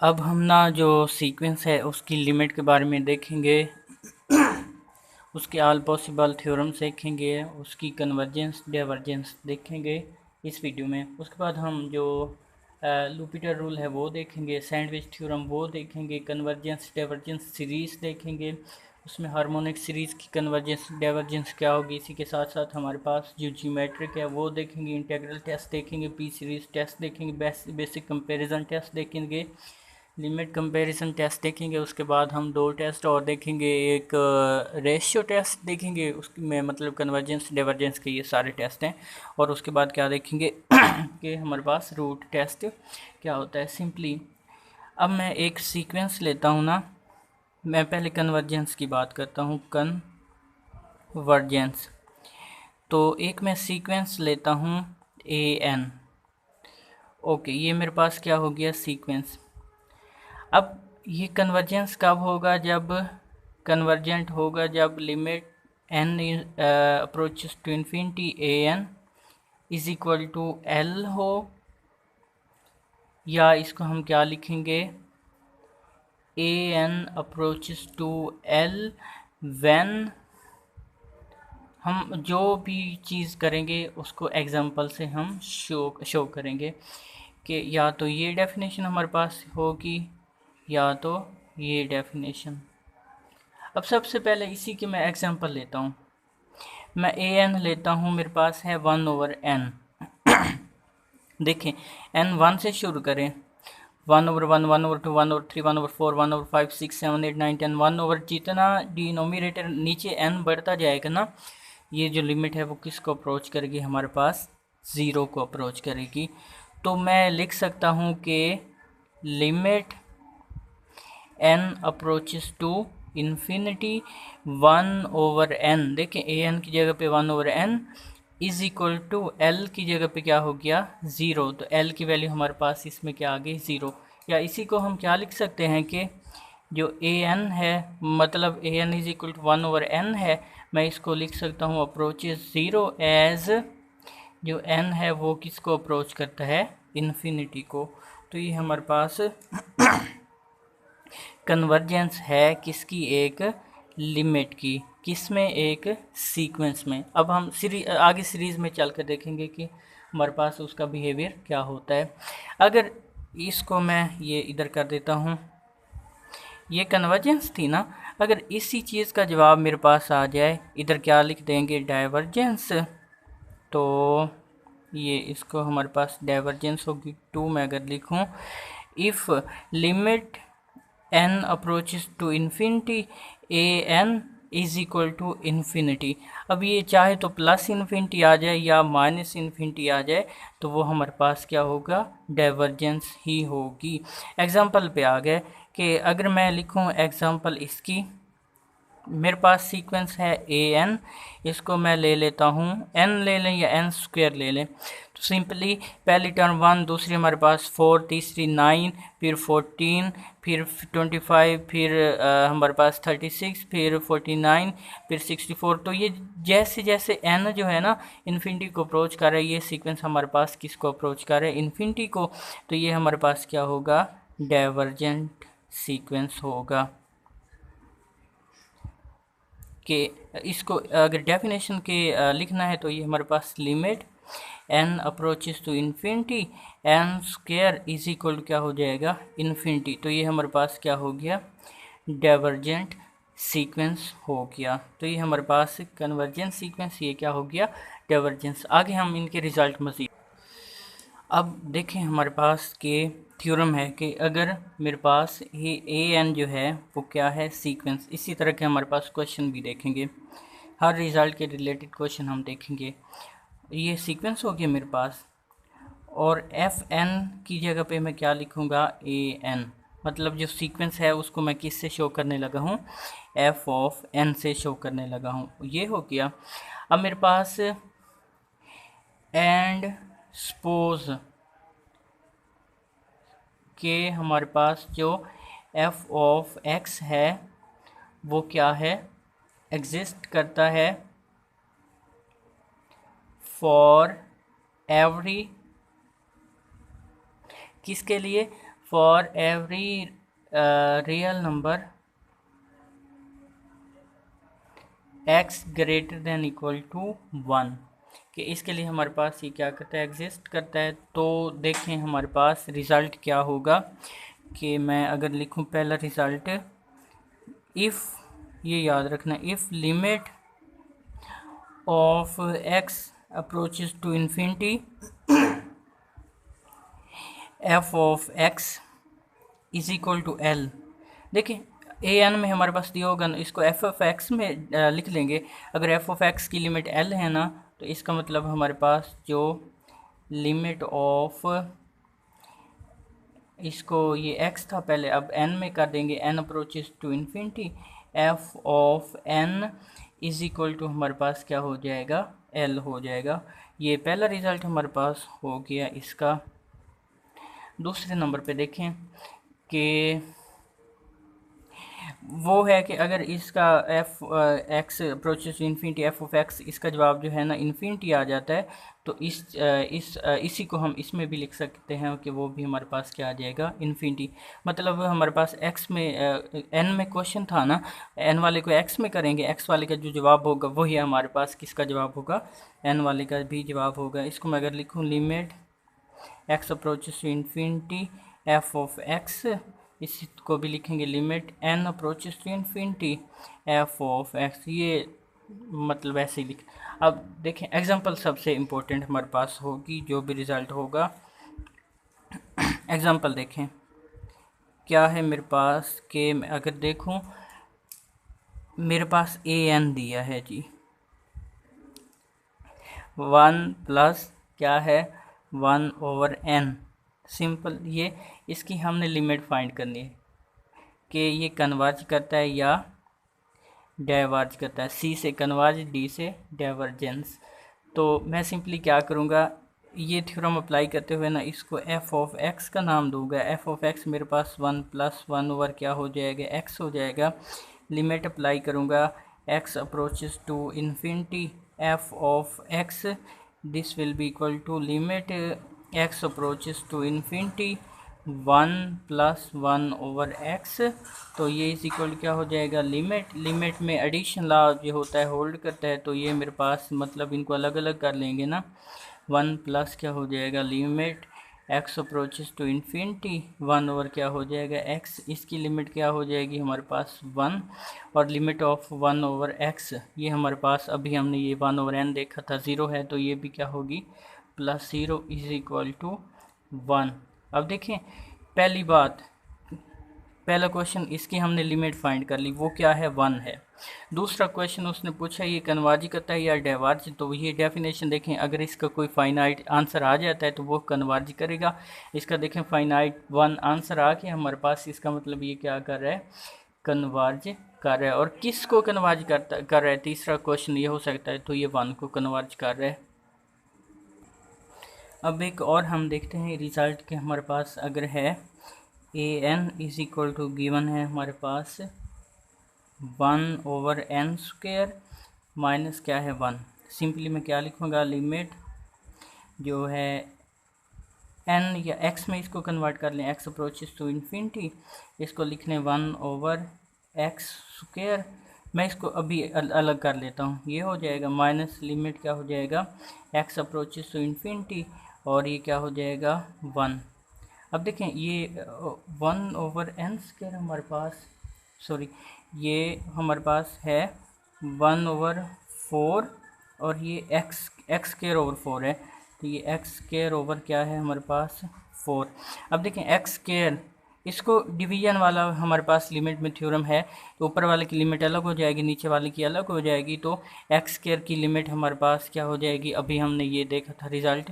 अब हम ना जो सीक्वेंस है उसकी लिमिट के बारे में देखेंगे, उसके ऑल पॉसिबल थ्योरम्स देखेंगे, उसकी कन्वर्जेंस डाइवर्जेंस देखेंगे इस वीडियो में। उसके बाद हम जो लूपिटर रूल है वो देखेंगे, सैंडविच थ्योरम वो देखेंगे, कन्वर्जेंस डाइवर्जेंस सीरीज़ देखेंगे, उसमें हार्मोनिक सीरीज़ की कन्वर्जेंस डाइवर्जेंस क्या होगी। इसी के साथ साथ हमारे पास जो ज्योमेट्रिक है वो देखेंगे, इंटीग्रल टेस्ट देखेंगे, पी सीरीज़ टेस्ट देखेंगे, बेसिक कंपैरिजन टेस्ट देखेंगे, लिमिट कंपैरिजन टेस्ट देखेंगे। उसके बाद हम दो टेस्ट और देखेंगे, एक रेशियो टेस्ट देखेंगे, उसमें मतलब कन्वर्जेंस डाइवर्जेंस के ये सारे टेस्ट हैं। और उसके बाद क्या देखेंगे कि हमारे पास रूट टेस्ट क्या होता है सिंपली। अब मैं एक सीक्वेंस लेता हूँ ना, मैं पहले कन्वर्जेंस की बात करता हूँ, कन्वर्जेंस। तो एक मैं सीक्वेंस लेता हूँ AN। ओके, ये मेरे पास क्या हो गया सीक्वेंस। अब ये कन्वर्जेंस कब होगा, जब कन्वर्जेंट होगा जब limit n approaches to infinity AN is equal to L हो, या इसको हम क्या लिखेंगे, AN approaches to L when, हम जो भी चीज़ करेंगे उसको एग्जांपल से हम शो करेंगे कि या तो ये डेफिनेशन हमारे पास होगी या तो ये डेफिनेशन। अब सबसे पहले इसी की मैं एग्जांपल लेता हूँ। मैं AN लेता हूँ, मेरे पास है 1/n। देखें, n 1 से शुरू करें, 1/1, 1/2, 1/3, 1/4, 1/5, 6, 7, 8, 9, 10, 1 जितना डिनोमिनेटर नीचे n बढ़ता जाएगा ना, ये जो लिमिट है वो किसको अप्रोच करेगी, हमारे पास 0 को अप्रोच करेगी। तो मैं लिख सकता हूँ कि limit n approaches to infinity 1/n, देखें AN की जगह पे 1/n is equal to L की जगह पे क्या हो गया 0। तो L की वैल्यू हमारे पास इसमें क्या आ गई 0। या इसी को हम क्या लिख सकते हैं कि जो AN है, मतलब AN is equal to 1/n है, मैं इसको लिख सकता हूँ अप्रोचेस 0 एज जो n है वो किसको अप्रोच करता है, इन्फिनिटी को। तो ये हमारे पास कन्वर्जेंस है किसकी, एक लिमिट की, किसमें, एक सीक्वेंस में। अब हम आगे सीरीज़ में चल कर देखेंगे कि हमारे पास उसका बिहेवियर क्या होता है। अगर इसको मैं ये इधर कर देता हूँ, ये कन्वर्जेंस थी ना, अगर इसी चीज़ का जवाब मेरे पास आ जाए, इधर क्या लिख देंगे डाइवर्जेंस, तो ये इसको हमारे पास डाइवर्जेंस होगी 2। मैं अगर लिखूँ if limit n approaches to infinity AN is equal to infinity. अब ये चाहे तो प्लस इन्फिनिटी आ जाए या माइनस इन्फिनिटी आ जाए, तो वो हमारे पास क्या होगा, डाइवर्जेंस ही होगी। एग्जांपल पे आ गए कि अगर मैं लिखूं एग्जांपल इसकी, मेरे पास सीक्वेंस है AN, इसको मैं ले लेता हूँ, n ले लें या n स्क्वायर ले लें, तो सिंपली पहली टर्म 1, दूसरी हमारे पास 4, तीसरी 9, फिर 14, फिर 25, फिर हमारे पास 36, फिर 49, फिर 64। तो ये जैसे जैसे n जो है ना इन्फिनिटी को अप्रोच कर रहा है, ये सीक्वेंस हमारे पास किसको अप्रोच कर रहा है, इन्फिनिटी को। तो ये हमारे पास क्या होगा, डाइवर्जेंट सीक्वेंस होगा। कि इसको अगर डेफिनेशन के लिखना है तो ये हमारे पास limit n approaches to infinity n square is equal क्या हो जाएगा, इन्फिनिटी। तो ये हमारे पास क्या हो गया, डाइवर्जेंट सीक्वेंस हो गया। तो ये हमारे पास कन्वर्जेंट सीक्वेंस, ये क्या हो गया, डाइवर्जेंस। आगे हम इनके रिजल्ट मज़ीद। अब देखें हमारे पास के थ्योरम है कि अगर मेरे पास ये AN जो है वो क्या है, सीक्वेंस। इसी तरह के हमारे पास क्वेश्चन भी देखेंगे, हर रिज़ल्ट के रिलेटेड क्वेश्चन हम देखेंगे। ये सीक्वेंस हो गया मेरे पास, और FN की जगह पे मैं क्या लिखूँगा, AN, मतलब जो सीक्वेंस है उसको मैं किस से शो करने लगा हूँ, f ऑफ n से शो करने लगा हूँ। ये हो गया। अब मेरे पास एंड सपोज के हमारे पास जो f ऑफ x है वो क्या है, एग्जिस्ट करता है फॉर एवरी, किसके लिए, for every real number x greater than equal to 1, कि इसके लिए हमारे पास ये क्या करता है, एग्जिस्ट करता है। तो देखें हमारे पास रिज़ल्ट क्या होगा, कि मैं अगर लिखूं पहला रिज़ल्ट, इफ़, ये याद रखना, if limit of x approaches to infinity f of x is equal to l। देखिए ए एन में हमारे पास दिया होगा ना, इसको एफ ऑफ एक्स में लिख लेंगे। अगर एफ ऑफ एक्स की लिमिट एल है ना, तो इसका मतलब हमारे पास जो लिमिट ऑफ, इसको ये एक्स था पहले, अब एन में कर देंगे, n approaches to infinity, f of n is equal to हमारे पास क्या हो जाएगा, एल हो जाएगा। ये पहला रिज़ल्ट हमारे पास हो गया इसका। दूसरे नंबर पे देखें कि वो है कि अगर इसका f x approaches to infinity, f of x, इसका जवाब जो है ना इन्फिनिटी आ जाता है, तो इसी को हम इसमें भी लिख सकते हैं कि वो भी हमारे पास क्या आ जाएगा, इन्फिनिटी। मतलब हमारे पास एक्स में एन में क्वेश्चन था ना, एन वाले को एक्स में करेंगे, एक्स वाले का जो जवाब होगा वही हमारे पास किसका जवाब होगा, एन वाले का भी जवाब होगा। इसको मैं अगर लिखूँ limit x approaches to infinity f of x, इसको भी लिखेंगे limit n approaches to infinity f of x, ये मतलब ऐसे ही लिख। अब देखें एग्जांपल सबसे इम्पोर्टेंट हमारे पास होगी, जो भी रिज़ल्ट होगा। एग्जांपल देखें क्या है मेरे पास, कि अगर देखूं मेरे पास ए एन दिया है जी, 1 प्लस क्या है 1 ओवर एन, सिंपल। ये इसकी हमने लिमिट फाइंड करनी है कि ये कन्वर्ज करता है या डाइवर्ज करता है, सी से कन्वर्ज, डी से डाइवर्जेंस। तो मैं सिंपली क्या करूँगा, ये थ्योरम अप्लाई करते हुए ना इसको एफ ऑफ एक्स का नाम दूंगा। एफ ऑफ एक्स मेरे पास 1 प्लस 1 ओवर क्या हो जाएगा, एक्स हो जाएगा। लिमिट अप्लाई करूँगा, x approaches to infinity f of x, this will be equal to limit x approaches to infinity 1 plus 1 over x. तो ये इज इक्वल क्या हो जाएगा, लिमिट में एडिशन लॉ जो होता है होल्ड करता है, तो ये मेरे पास मतलब इनको अलग अलग कर लेंगे ना, 1 प्लस क्या हो जाएगा limit x approaches to infinity 1 over क्या हो जाएगा एक्स, इसकी लिमिट क्या हो जाएगी हमारे पास 1, और लिमिट ऑफ 1 ओवर एक्स, ये हमारे पास अभी हमने ये 1 ओवर एन देखा था 0 है, तो ये भी क्या होगी प्लस 0 इज इक्वल टू 1। अब देखें पहली बात, पहला क्वेश्चन इसकी हमने लिमिट फाइंड कर ली, वो क्या है 1 है। दूसरा क्वेश्चन उसने पूछा ये कन्वर्ज करता है या डाइवर्ज, तो ये डेफिनेशन देखें, अगर इसका कोई फाइनाइट आंसर आ जाता है तो वो कन्वर्ज करेगा। इसका देखें फाइनाइट 1 आंसर आ गया हमारे पास, इसका मतलब ये क्या कर रहा है, कन्वर्ज कर रहा है। और किस को कन्वर्ज कर रहा है, तीसरा क्वेश्चन ये हो सकता है, तो ये 1 को कन्वर्ज कर रहा है। अब एक और हम देखते हैं रिज़ल्ट के हमारे पास अगर है A N is equal to given है हमारे पास 1 ओवर एन स्क्वायर माइनस क्या है 1, सिंपली मैं क्या लिखूँगा, लिमिट जो है एन या एक्स में इसको कन्वर्ट कर लें, एक्स अप्रोचेस टू इन्फिनिटी, इसको लिख लें 1 ओवर एक्स स्क्वायर। मैं इसको अभी अलग कर लेता हूँ, ये हो जाएगा माइनस लिमिट क्या हो जाएगा एक्स अप्रोचेस टू इन्फिनिटी, और ये क्या हो जाएगा 1। अब देखें ये 1 ओवर एन स्क्वायर हमारे पास, सॉरी ये हमारे पास है 1 ओवर 4, और ये एक्स स्क्वायर ओवर 4 है, तो ये एक्स स्क्वायर ओवर क्या है हमारे पास 4। अब देखें एक्स स्क्वायर, इसको डिवीजन वाला हमारे पास लिमिट में थ्योरम है, तो ऊपर वाले की लिमिट अलग हो जाएगी, नीचे वाले की अलग हो जाएगी, तो एक्स स्क्वायर की लिमिट हमारे पास क्या हो जाएगी, अभी हमने ये देखा था रिज़ल्ट,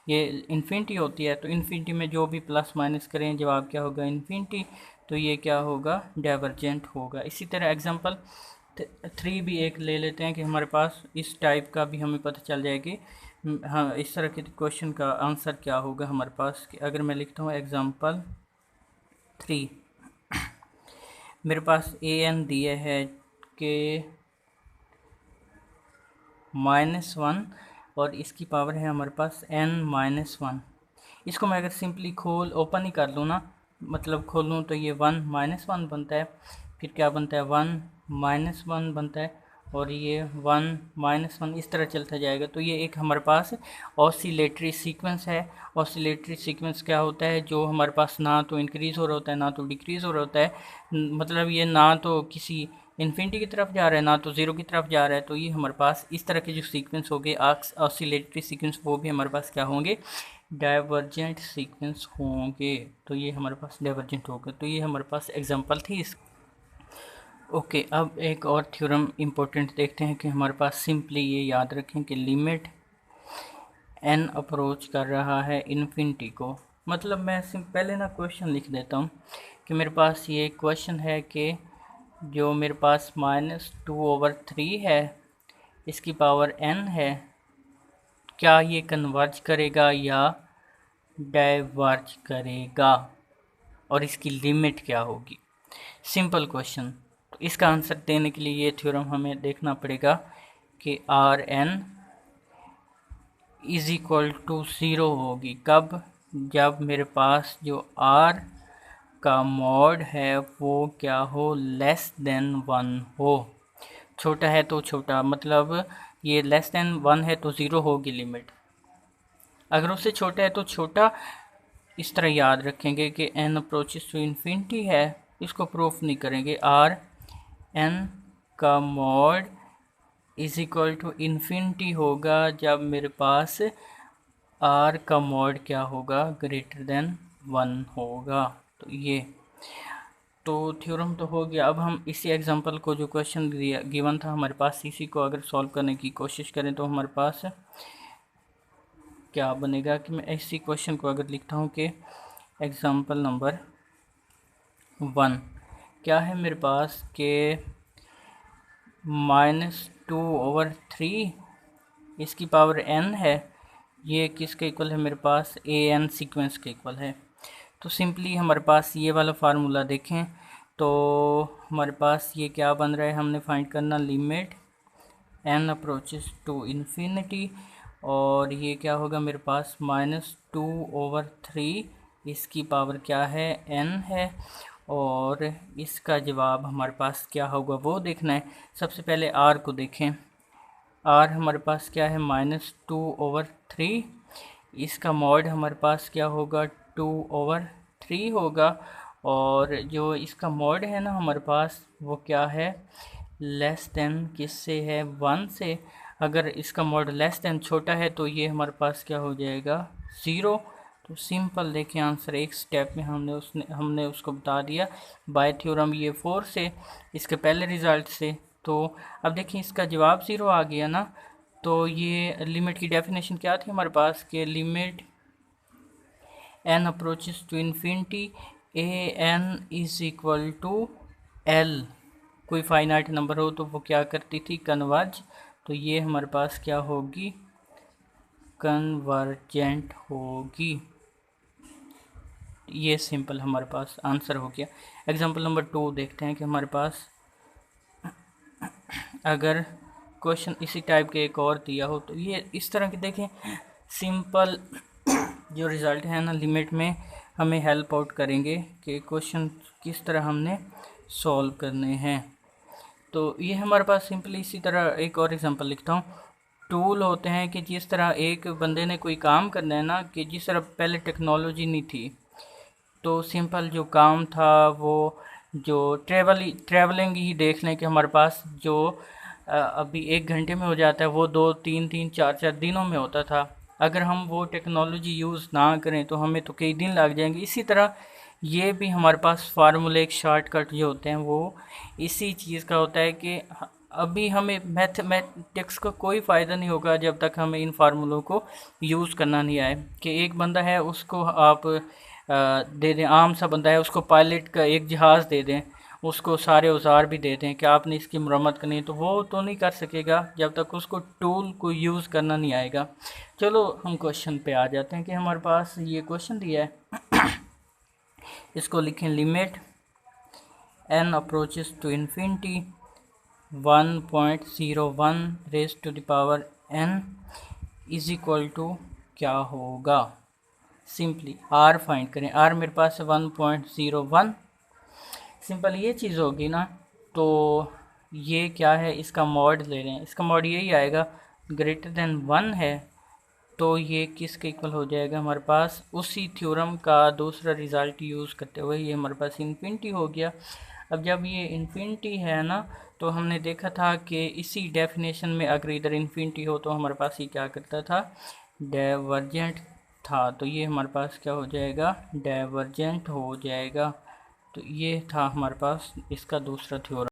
ये इन्फिनिटी होती है, तो इन्फिनिटी में जो भी प्लस माइनस करें जवाब क्या होगा इन्फिनिटी, तो ये क्या होगा डाइवर्जेंट होगा। इसी तरह एग्जांपल 3 भी एक ले लेते हैं कि हमारे पास इस टाइप का भी हमें पता चल जाएगी, हाँ इस तरह के क्वेश्चन का आंसर क्या होगा हमारे पास। कि अगर मैं लिखता हूँ एग्जांपल 3, मेरे पास ए एन दिए है कि -1 और इसकी पावर है हमारे पास n-1। इसको मैं अगर सिंपली ओपन ही कर लूँ ना, मतलब खोलूँ तो ये 1 -1 बनता है, फिर क्या बनता है 1 -1 बनता है, और ये 1 -1 इस तरह चलता जाएगा। तो ये एक हमारे पास ऑसिलेटरी सीक्वेंस है। ऑसिलेटरी सीक्वेंस क्या होता है, जो हमारे पास ना तो इंक्रीज़ हो रहा होता है ना तो डिक्रीज़ हो रहा होता है, मतलब ये ना तो किसी इन्फिनिटी की तरफ जा रहा है ना तो ज़ीरो की तरफ जा रहा है। तो ये हमारे पास इस तरह के जो सीक्वेंस हो गए ऑसिलेटरी सीक्वेंस, वो भी हमारे पास क्या होंगे, डाइवर्जेंट सीक्वेंस होंगे। तो ये हमारे पास डाइवर्जेंट होगा। तो ये हमारे पास एग्जांपल थी इस। ओके, अब एक और थ्योरम इम्पोर्टेंट देखते हैं कि हमारे पास सिंपली ये याद रखें कि लिमिट n अप्रोच कर रहा है इन्फिनिटी को। मतलब मैं पहले ना क्वेश्चन लिख देता हूँ कि मेरे पास ये क्वेश्चन है कि जो मेरे पास -2/3 है, इसकी पावर n है, क्या ये कन्वर्ज करेगा या डाइवर्ज करेगा, और इसकी लिमिट क्या होगी। Simple question. तो इसका आंसर देने के लिए ये थ्योरम हमें देखना पड़ेगा कि Rn इज इक्वल टू 0 होगी। कब? जब मेरे पास जो R का मॉड है वो क्या हो, लेस देन 1 हो। छोटा है तो छोटा, मतलब ये लेस देन 1 है तो 0 होगी लिमिट। अगर उससे छोटा है तो छोटा। इस तरह याद रखेंगे कि n अप्रोचेस टू इन्फिनिटी है, इसको प्रूफ नहीं करेंगे। आर n का mod is equal to infinity होगा जब मेरे पास r का मॉड क्या होगा, ग्रेटर देन 1 होगा। तो ये तो थ्योरम तो हो गया। अब हम इसी एग्जांपल को, जो क्वेश्चन दिया गिवन था हमारे पास, इसी को अगर सॉल्व करने की कोशिश करें तो हमारे पास क्या बनेगा कि मैं इसी क्वेश्चन को अगर लिखता हूँ कि एग्जांपल नंबर 1 क्या है मेरे पास के -2/3 इसकी पावर n है, ये किसके इक्वल है मेरे पास, an सीक्वेंस के इक्वल है। तो सिंपली हमारे पास ये वाला फार्मूला देखें तो हमारे पास ये क्या बन रहा है, हमने फाइंड करना limit n approaches to infinity, और ये क्या होगा मेरे पास -2/3 इसकी पावर क्या है, n है, और इसका जवाब हमारे पास क्या होगा वो देखना है। सबसे पहले r को देखें। r हमारे पास क्या है, -2/3, इसका मॉड हमारे पास क्या होगा, 2/3 होगा, और जो इसका मॉड है ना हमारे पास वो क्या है, लेस देन किससे है, 1 से। अगर इसका मॉड लेस देन छोटा है तो ये हमारे पास क्या हो जाएगा, 0। तो सिंपल देखिए आंसर, एक स्टेप में हमने उसको बता दिया बाय थ्योरम, ये 4 से, इसके पहले रिज़ल्ट से। तो अब देखिए इसका जवाब 0 आ गया ना। तो ये लिमिट की डेफिनेशन क्या थी हमारे पास, कि limit n approaches to infinity an is equal to l, कोई फाइनाइट नंबर हो तो वो क्या करती थी, कन्वर्ज। तो ये हमारे पास क्या होगी, कन्वर्जेंट होगी। ये सिंपल हमारे पास आंसर हो गया। एग्जांपल नंबर 2 देखते हैं कि हमारे पास अगर क्वेश्चन इसी टाइप के एक और दिया हो तो ये इस तरह के देखें, सिंपल जो रिज़ल्ट है ना लिमिट में हमें हेल्प आउट करेंगे कि क्वेश्चन किस तरह हमने सॉल्व करने हैं। तो ये हमारे पास सिंपली इसी तरह एक और एग्जांपल लिखता हूँ। टूल होते हैं कि जिस तरह एक बंदे ने कोई काम करना है ना, कि जिस तरह पहले टेक्नोलॉजी नहीं थी, तो सिंपल जो काम था वो जो ट्रैवलिंग ही देख लें कि हमारे पास जो अभी 1 घंटे में हो जाता है वो 2-3 4 दिनों में होता था। अगर हम वो टेक्नोलॉजी यूज़ ना करें तो हमें तो कई दिन लग जाएंगे। इसी तरह ये भी हमारे पास फार्मूले, एक शॉर्टकट जो होते हैं वो इसी चीज़ का होता है कि अभी हमें मैथमेटिक्स का कोई फ़ायदा नहीं होगा जब तक हमें इन फार्मूलों को यूज़ करना नहीं आए। कि एक बंदा है उसको आप दे दें, आम सा बंदा है उसको पायलट का एक जहाज़ दे दें, उसको सारे औजार भी दे दें कि आपने इसकी मरम्मत करनी है, तो वो तो नहीं कर सकेगा जब तक उसको टूल को यूज़ करना नहीं आएगा। चलो हम क्वेश्चन पे आ जाते हैं कि हमारे पास ये क्वेश्चन दिया है। इसको लिखें limit n approaches to infinity 1.01 raise to the power n is equal to क्या होगा। सिंपली आर फाइंड करें। आर मेरे पास है 1.01। सिंपल ये चीज़ होगी ना, तो ये क्या है, इसका मॉड ले रहे हैं, इसका मॉड यही आएगा, ग्रेटर देन 1 है तो ये किसके इक्वल हो जाएगा हमारे पास, उसी थ्योरम का दूसरा रिज़ल्ट यूज़ करते हुए ये हमारे पास इन्फिनिटी हो गया। अब जब ये इन्फिनिटी है ना, तो हमने देखा था कि इसी डेफिनेशन में अगर इधर इन्फिनिटी हो तो हमारे पास ये क्या करता था, डाइवर्जेंट था। तो ये हमारे पास क्या हो जाएगा, डाइवर्जेंट हो जाएगा। तो ये था हमारे पास इसका दूसरा थ्योरम।